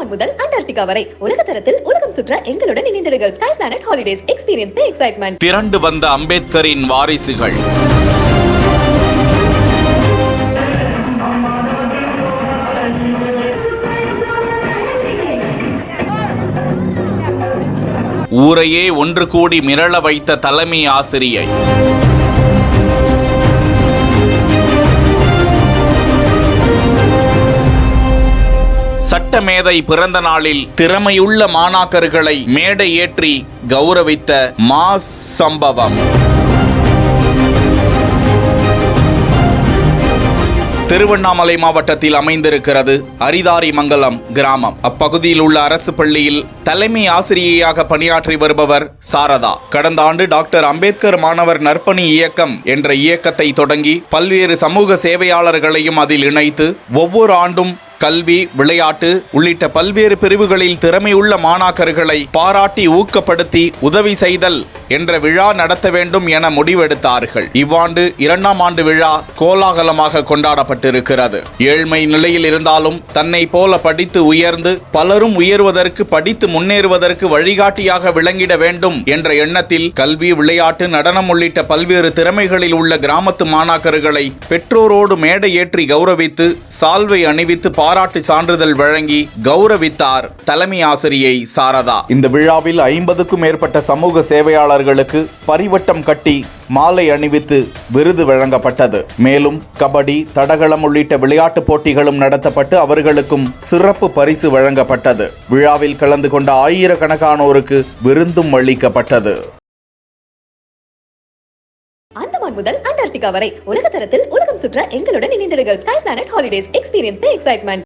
அந்தமான் முதல் அண்டார்டிகா வரை உலக தரத்தில் உலகம் சுற்ற எங்களுடன் இணைந்திடுங்கள். Sky planet holidays, experience the excitement. திரண்டு வந்த அம்பேத்கரின் வாரிசுகள் ஊரையே ஒன்று கூடி மிரள வைத்த தலைமை ஆசிரியை. சட்டமேதை பிறந்த நாளில் திறமையுள்ள மாணாக்கர்களை மேடை ஏற்றி கௌரவித்த மாஸ் சம்பவம். திருவண்ணாமலை மாவட்டத்தில் அமைந்திருக்கிறது அரிதாரிமங்கலம் கிராமம். அப்பகுதியில் உள்ள அரசு பள்ளியில் தலைமை ஆசிரியையாக பணியாற்றி வருபவர் சாரதா. கடந்த ஆண்டு டாக்டர் அம்பேத்கர் மாணவர் நற்பணி இயக்கம் என்ற இயக்கத்தை தொடங்கி பல்வேறு சமூக சேவையாளர்களையும் அதில் இணைத்து ஒவ்வொரு ஆண்டும் கல்வி, விளையாட்டு உள்ளிட்ட பல்வேறு பிரிவுகளில் திறமையுள்ள மாணாக்கர்களை பாராட்டி ஊக்கப்படுத்தி உதவி செய்தல் என்ற விழா நடத்த வேண்டும் என முடிவெடுத்தார்கள். இவ்வாண்டு 2ஆம் ஆண்டு விழா கோலாகலமாக கொண்டாடப்பட்டிருக்கிறது. ஏழ்மை நிலையில் இருந்தாலும் தன்னை போல படித்து உயர்ந்து பலரும் உயர்வதற்கு, படித்து முன்னேறுவதற்கு வழிகாட்டியாக விளங்கிட வேண்டும் என்ற எண்ணத்தில் கல்வி, விளையாட்டு, நடனம் உள்ளிட்ட பல்வேறு திறமைகளில் உள்ள கிராமத்து மாணாக்கர்களை பெற்றோரோடு மேடை ஏற்றி கௌரவித்து சால்வை அணிவித்து பாராட்டு சான்றிதழ் வழங்கி கௌரவித்தார் தலைமை ஆசிரியை சாரதா. இந்த விழாவில் 50க்கும் மேற்பட்ட சமூக சேவையாளர்களுக்கு பரிவட்டம் கட்டி மாலை அணிவித்து விருது வழங்கப்பட்டது. மேலும் கபடி, தடகளம் உள்ளிட்ட விளையாட்டுப் போட்டிகளும் நடத்தப்பட்டு அவர்களுக்கும் சிறப்பு பரிசு வழங்கப்பட்டது. விழாவில் கலந்து கொண்ட ஆயிரக்கணக்கானோருக்கு விருந்தும் அளிக்கப்பட்டது. அந்தமான் முதல் அண்டார்டிகா வரை உலக தரத்தில் உலகம் சுற்ற எங்களுடன் இணைந்திடுங்கள். Sky planet holidays, experience the excitement.